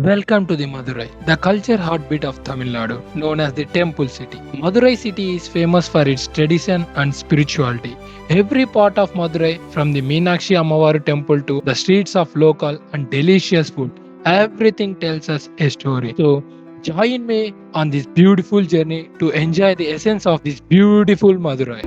Welcome to the Madurai, the culture heartbeat of Tamil Nadu, known as the Temple City. Madurai city is famous for its tradition and spirituality. Every part of Madurai, from the Meenakshi Ammavaru temple to the streets of local and delicious food, everything tells us a story. So, join me on this beautiful journey to enjoy the essence of this beautiful Madurai.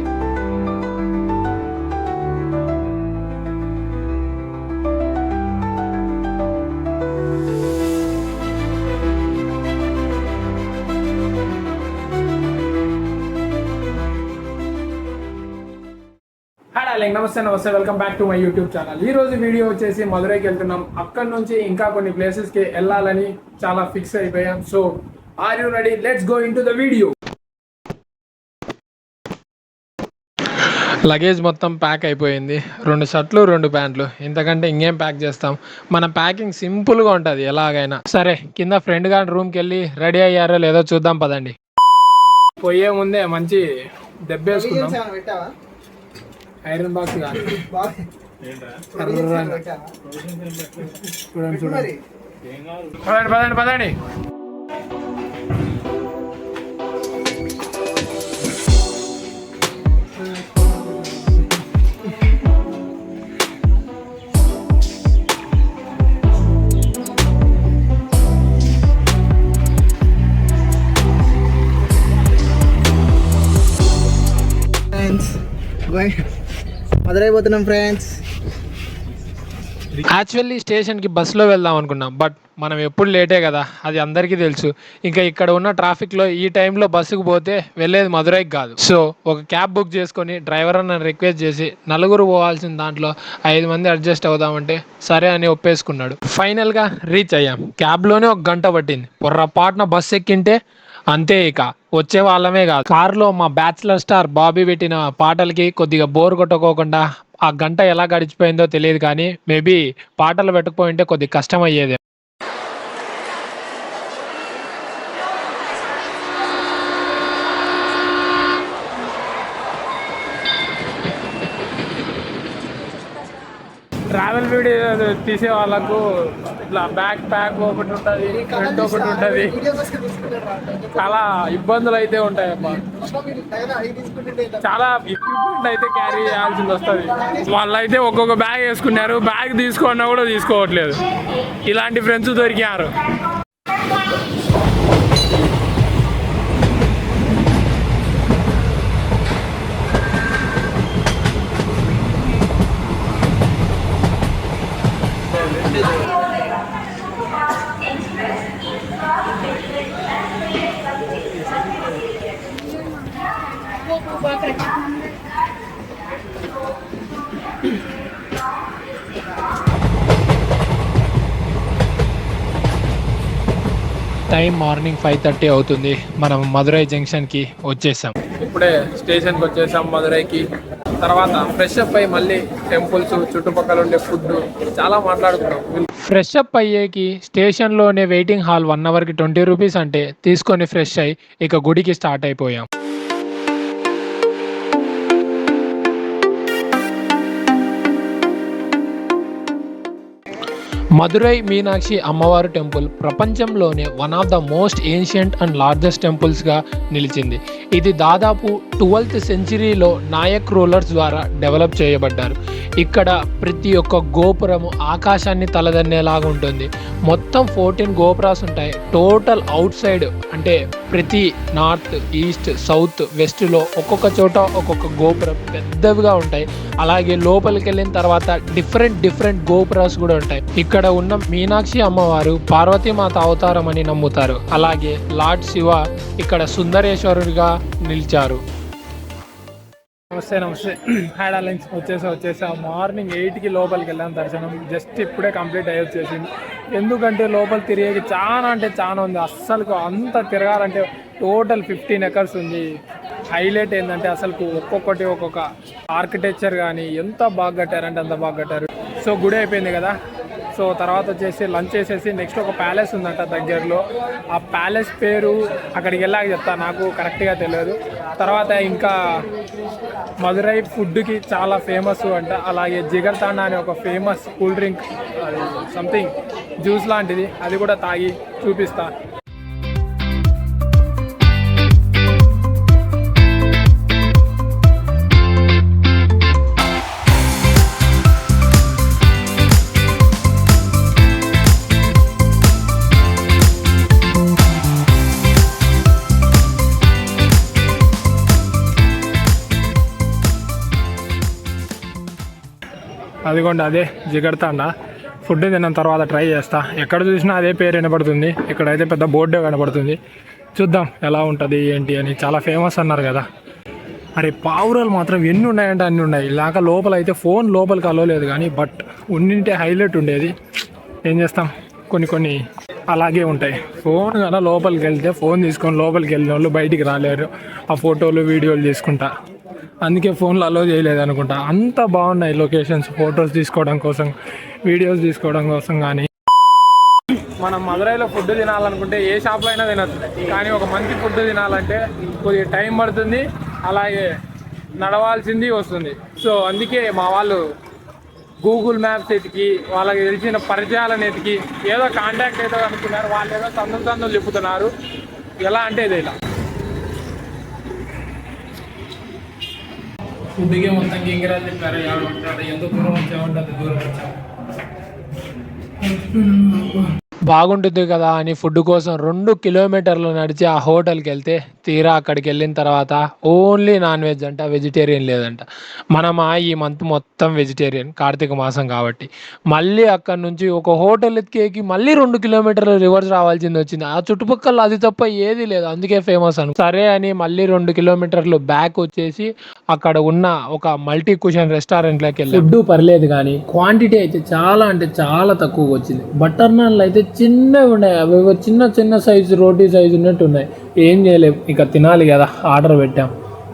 Hi darling, నమస్తే welcome back to my YouTube channel. ఈ రోజు video వచ్చేసి మదురైకి వెళ్తున్నాం. అక్కడ నుంచి ఇంకా కొన్ని ప్లేసెస్కి వెళ్ళాలని చాలా ఫిక్స్ అయిపోయాం. So are you ready? Let's go into the video. Luggage మొత్తం ప్యాక్ అయిపోయింది. 2 షర్ట్లు 2 ప్యాంట్లు, ఇంతకంటే ఇంకేం ప్యాక్ చేస్తాం. మన ప్యాకింగ్ సింపుల్గా ఉంటుంది ఎలాగైనా సరే. కింద ఫ్రెండ్ గారి రూమ్కి వెళ్ళి రెడీ అయ్యారో లేదో చూద్దాం పదండి. పోయే ముందే మంచి దెబ్బేసుకున్నాం. ఐరన్ బాక్స్ కాదు, చూడండి. పదండి. మదురై పోతున్నాం ఫ్రెండ్స్. యాక్చువల్లీ స్టేషన్కి బస్సులో వెళ్దాం అనుకున్నాం, బట్ మనం ఎప్పుడు లేటే కదా, అది అందరికీ తెలుసు. ఇంకా ఇక్కడ ఉన్న ట్రాఫిక్లో ఈ టైంలో బస్సుకు పోతే వెళ్ళేది మదురైకి కాదు. సో ఒక క్యాబ్ బుక్ చేసుకొని డ్రైవర్ అన్న రిక్వెస్ట్ చేసి నలుగురు పోవాల్సిన దాంట్లో 5 మంది అడ్జస్ట్ అవుదామంటే సరే అని ఒప్పేసుకున్నాడు. ఫైనల్గా రీచ్ అయ్యాం. క్యాబ్లోనే 1 గంట పట్టింది. పొర్రపాటున బస్సు ఎక్కింటే అంతే, ఇక వచ్చే వాళ్ళమే కాదు. కారులో మా బ్యాచిలర్ స్టార్ బాబీ పెట్టిన పాటలకి కొద్దిగా బోర్ కొట్టుకోకుండా ఆ గంట ఎలా గడిచిపోయిందో తెలియదు, కానీ మేబీ పాటలు పెట్టకపోయింటే కొద్దిగా కష్టం అయ్యేది. ట్రావెల్ వీడియో తీసే వాళ్ళకు ఇట్లా ప్యాక్ ఒకటి ఉంటుంది, ఫ్రంట్ ఒకటి ఉంటుంది. చాలా ఇబ్బందులు అయితే ఉంటాయి అబ్బా. చాలా ఎక్విప్మెంట్ అయితే క్యారీ చేయాల్సింది వస్తుంది. వాళ్ళైతే ఒక్కొక్క బ్యాగ్ వేసుకున్నారు. బ్యాగ్ తీసుకున్నా కూడా తీసుకోవట్లేదు. ఇలాంటి ఫ్రెండ్స్ దొరికారు. టైం మార్నింగ్ 5:30 అవుతుంది. మనం మదురై జంక్షన్కి వచ్చేసాం. ఇప్పుడే స్టేషన్కి వచ్చేసాం మదురైకి. తర్వాత ఫ్రెష్ అప్ అయ్యి మళ్ళీ టెంపుల్స్, చుట్టుపక్కల ఉండే ఫుడ్ చాలా మాట్లాడుకున్నాం. ఫ్రెష్ అప్ అయ్యేకి స్టేషన్లోనే వెయిటింగ్ హాల్ 1 అవర్కి 20 రూపీస్ అంటే తీసుకొని ఫ్రెష్ అయ్యి ఇక గుడికి స్టార్ట్ అయిపోయాం. మదురై మీనాక్షి అమ్మవారు టెంపుల్ ప్రపంచంలోనే one of the most ancient and largest టెంపుల్స్గా నిలిచింది. ఇది దాదాపు 12th సెంచరీలో నాయక్ రూలర్స్ ద్వారా డెవలప్ చేయబడ్డారు. ఇక్కడ ప్రతి ఒక్క గోపురము ఆకాశాన్ని తలదన్నేలాగా ఉంటుంది. మొత్తం 14 గోపురాలు ఉంటాయి. టోటల్ అవుట్ సైడ్ అంటే ప్రతి నార్త్, ఈస్ట్, సౌత్, వెస్ట్లో ఒక్కొక్క చోట ఒక్కొక్క గోపురం పెద్దవిగా ఉంటాయి. అలాగే లోపలికి వెళ్ళిన తర్వాత డిఫరెంట్ గోపురాస్ కూడా ఉంటాయి. ఇక్కడ ఉన్న మీనాక్షి అమ్మవారు పార్వతీమాత అవతారం అని నమ్ముతారు. అలాగే లార్డ్ శివ ఇక్కడ సుందరేశ్వరుడిగా నిలిచారు. నమస్తే. హాయ్ డార్లింగ్స్, వచ్చేసా. మార్నింగ్ 8కి లోపలికి వెళ్ళాను. దర్శనం జస్ట్ ఇప్పుడే కంప్లీట్ అయ్యి వచ్చేసింది. ఎందుకంటే లోపల తిరిగేది చాలా అంటే చాలా ఉంది. అస్సలు అంత తిరగాలంటే టోటల్ 15 ఎకర్స్ ఉంది. హైలైట్ ఏంటంటే అసలు ఒక్కొక్కటి ఒక్కొక్క ఆర్కిటెక్చర్ కానీ ఎంత బాగా కట్టారంటే అంత బాగా కట్టారు. సో గుడి అయిపోయింది కదా, సో తర్వాత వచ్చేసి లంచ్ చేసేసి నెక్స్ట్ ఒక ప్యాలెస్ ఉందంట దగ్గరలో. ఆ ప్యాలెస్ పేరు అక్కడికి వెళ్ళాక చెప్తా, నాకు కరెక్ట్గా తెలియదు. తర్వాత ఇంకా మదురై ఫుడ్కి చాలా ఫేమస్ అంట. అలాగే జిగర్తాండా అనే ఒక ఫేమస్ కూల్ డ్రింక్, అది సంథింగ్ జ్యూస్ లాంటిది, అది కూడా తాగి చూపిస్తా. అదిగోండి అదే జిగర్తాండా. ఫుడ్ తిన్న తర్వాత ట్రై చేస్తా. ఎక్కడ చూసినా అదే పేరు వినపడుతుంది, ఇక్కడైతే పెద్ద బోర్డే కనపడుతుంది. చూద్దాం ఎలా ఉంటుంది ఏంటి అని. చాలా ఫేమస్ అన్నారు కదా. అరే పావురాలు మాత్రం ఎన్ని ఉన్నాయంటే అన్నీ ఉన్నాయి. ఇలాగ లోపల అయితే ఫోన్ లోపలికి అలవలేదు కానీ, బట్ ఉండింటే హైలైట్ ఉండేది. ఏం చేస్తాం, కొన్ని అలాగే ఉంటాయి. ఫోన్ కదా లోపలికి వెళ్తే ఫోన్ తీసుకొని లోపలికి వెళ్ళిన వాళ్ళు బయటికి రాలేరు. ఆ ఫోటోలు వీడియోలు తీసుకుంటా, అందుకే ఫోన్లో అలో చేయలేదు అనుకుంటా. అంత బాగున్నాయి లొకేషన్స్ ఫొటోస్ తీసుకోవడం కోసం, వీడియోస్ తీసుకోవడం కోసం. కానీ మనం మదురైలో ఫుడ్ తినాలనుకుంటే ఏ షాప్లో అయినా తినచ్చు, కానీ ఒక మంచి ఫుడ్ తినాలంటే కొద్దిగా టైం పడుతుంది, అలాగే నడవాల్సింది వస్తుంది. సో అందుకే మా వాళ్ళు గూగుల్ మ్యాప్స్ ఎతికి, వాళ్ళకి తెలిసిన పరిచయాలను ఎతికి ఏదో కాంటాక్ట్ ఏదో అనుకున్నారు. వాళ్ళు ఏదో సందులు చెప్పుతున్నారు. ఎలా అంటే ఇది ఇలా ఫుడ్కి మొత్తం గింగిరాలు చెప్పారు. ఎంత దూరం వచ్చామంటే దూరం వచ్చాము. బాగుంటుంది కదా అని ఫుడ్ కోసం 2 కిలోమీటర్లు నడిచి ఆ హోటల్కి వెళ్తే, తీరా అక్కడికి వెళ్ళిన తర్వాత ఓన్లీ నాన్ వెజ్ అంట, వెజిటేరియన్ లేదంట. మనమా ఈ మంత్ మొత్తం వెజిటేరియన్, కార్తీక మాసం కాబట్టి. మళ్ళీ అక్కడి నుంచి ఒక హోటల్ ఎత్తికేకి మళ్ళీ 2 కిలోమీటర్లు రివర్స్ రావాల్సింది వచ్చింది. ఆ చుట్టుపక్కల అది తప్ప ఏది లేదు, అందుకే ఫేమస్ అను. సరే అని మళ్ళీ 2 కిలోమీటర్లు బ్యాక్ వచ్చేసి అక్కడ ఉన్న ఒక మల్టీ కుషన్ రెస్టారెంట్లోకి వెళ్ళి ఫుడ్ పర్లేదు కానీ క్వాంటిటీ అయితే చాలా అంటే చాలా తక్కువగా వచ్చింది. బటర్ నాన్లు అయితే చిన్నవి ఉన్నాయి, అవి చిన్న సైజు రోటీ సైజు ఉన్నట్టు ఉన్నాయి. ఏం చేయలేము, ఇక తినాలి కదా. ఆర్డర్ పెట్టాం.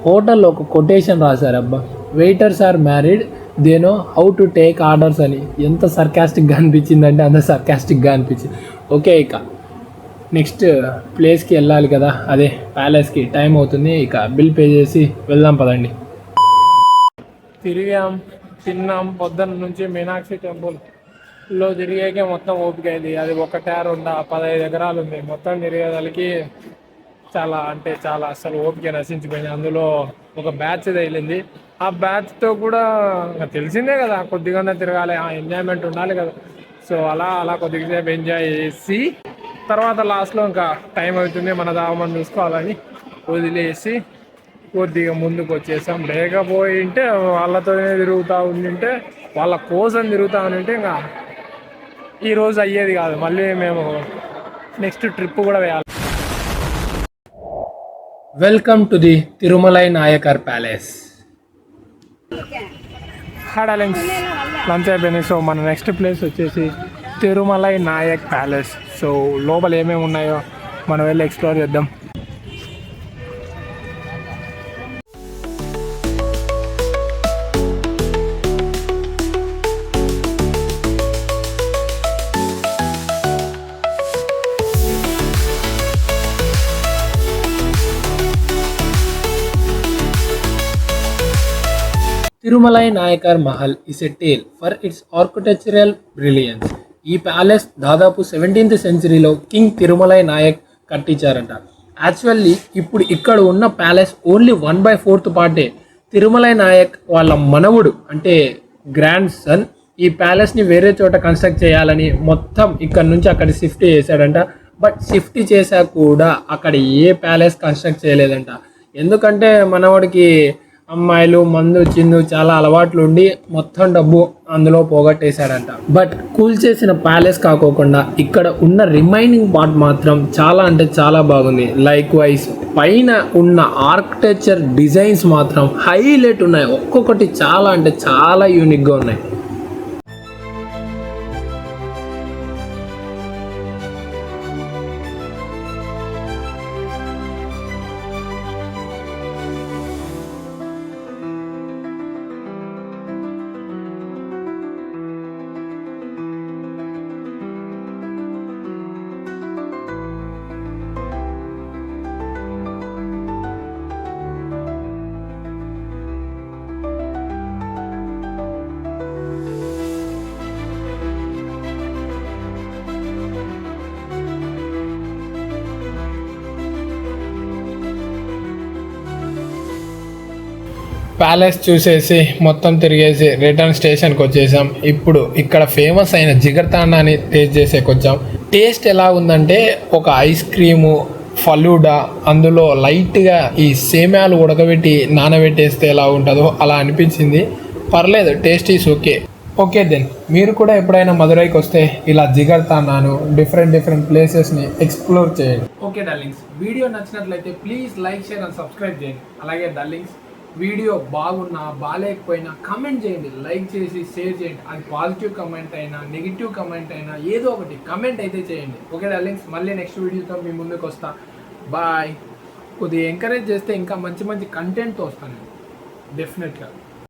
హోటల్లో ఒక కొటేషన్ రాశారు, అబ్బా, waiters are married, they know how to take orders అని. ఎంత సర్కాస్టిక్గా అనిపించిందంటే అంత సర్కాస్టిక్గా అనిపించింది. ఓకే, ఇక నెక్స్ట్ ప్లేస్కి వెళ్ళాలి కదా, అదే ప్యాలెస్కి. టైం అవుతుంది, ఇక బిల్ పే చేసి వెళ్దాం పదండి. తిరిగాం, తిన్నాం. పొద్దున్న నుంచి మీనాక్షి టెంపుల్లో తిరిగాకే మొత్తం ఓపిక అయింది. అది 15 ఎకరాలు ఉంది. మొత్తం తిరిగేదానికి చాలా అంటే చాలా అసలు ఓపిక నశించిపోయింది. అందులో ఒక బ్యాచ్ తగిలింది. ఆ బ్యాచ్తో కూడా తెలిసిందే కదా, కొద్దిగా తిరగాలి, ఆ ఎంజాయ్మెంట్ ఉండాలి కదా. సో అలా కొద్దిసేపు ఎంజాయ్ చేసి తర్వాత లాస్ట్లో ఇంకా టైం అవుతుంది, మన దామని చూసుకోవాలని వదిలేసి కొద్దిగా ముందుకు వచ్చేసాం. లేకపోయింటే వాళ్ళతోనే తిరుగుతూ ఉండింటే, వాళ్ళ కోసం తిరుగుతూ ఉండింటే ఇంకా ఈరోజు అయ్యేది కాదు. మళ్ళీ మేము నెక్స్ట్ ట్రిప్ కూడా వేయాలి. Welcome to the Tirumalai Nayakar palace. Lunch అయిపోయింది. సో మన నెక్స్ట్ ప్లేస్ వచ్చేసి తిరుమలై నాయక్ ప్యాలెస్. సో లోపల ఏమేమి ఉన్నాయో మనం వెళ్ళి ఎక్స్ప్లోర్ చేద్దాం. Thirumalai Nayakar Mahal is a tale for its architectural brilliance. ఈ ప్యాలెస్ దాదాపు 17th సెంచరీలో కింగ్ తిరుమలై నాయక్ కట్టించారంట. యాక్చువల్లీ ఇప్పుడు ఇక్కడ ఉన్న ప్యాలెస్ ఓన్లీ 1/4 పార్టే. తిరుమలై నాయక్ వాళ్ళ మనవుడు అంటే గ్రాండ్ సన్ ఈ ప్యాలెస్ని వేరే చోట కన్స్ట్రక్ట్ చేయాలని మొత్తం ఇక్కడ నుంచి అక్కడ షిఫ్ట్ చేశాడంట. బట్ షిఫ్ట్ చేశా కూడా అక్కడ ఏ ప్యాలెస్ కన్స్ట్రక్ట్ చేయలేదంట. ఎందుకంటే మనవాడికి అమ్మాయిలు, మందు, చిందు చాలా అలవాట్లు ఉండి మొత్తం డబ్బు అందులో పోగొట్టేశాడంట. బట్ కూల్ చేసిన ప్యాలెస్ కాకోకుండా ఇక్కడ ఉన్న రిమైనింగ్ పార్ట్ మాత్రం చాలా అంటే చాలా బాగుంది. లైక్ వైజ్ పైన ఉన్న ఆర్కిటెక్చర్ డిజైన్స్ మాత్రం హైలైట్ ఉన్నాయి. ఒక్కొక్కటి చాలా అంటే చాలా యూనిక్గా ఉన్నాయి. ప్యాలెస్ చూసేసి మొత్తం తిరిగేసి రిటర్న్ స్టేషన్కి వచ్చేసాం. ఇప్పుడు ఇక్కడ ఫేమస్ అయిన జిగర్తాండాని టేస్ట్ చేసేకి వచ్చాం. టేస్ట్ ఎలా ఉందంటే ఒక ఐస్ క్రీము ఫలూడా, అందులో లైట్గా ఈ సేమ్యాలు ఉడకబెట్టి నానబెట్టేస్తే ఎలా ఉంటుందో అలా అనిపించింది. పర్లేదు, టేస్ట్ ఈస్ ఓకే దెన్. మీరు కూడా ఎప్పుడైనా మదురైకి వస్తే ఇలా జిగర్తాండాను డిఫరెంట్ ప్లేసెస్ని ఎక్స్ప్లోర్ చేయండి. ఓకే డార్లింగ్స్, వీడియో నచ్చినట్లయితే please like, share and subscribe చేయండి. అలాగే డార్లింగ్స్, వీడియో బాగున్నా బాగాలేకపోయినా కమెంట్ చేయండి, లైక్ చేసి షేర్ చేయండి. అది పాజిటివ్ కమెంట్ అయినా నెగిటివ్ కమెంట్ అయినా ఏదో ఒకటి కమెంట్ అయితే చేయండి. ఓకే డార్లింగ్స్, మళ్ళీ నెక్స్ట్ వీడియోతో మీ ముందుకు వస్తా. బాయ్. కొద్దిగా ఎంకరేజ్ చేస్తే ఇంకా మంచి కంటెంట్తో వస్తాను నేను డెఫినెట్గా.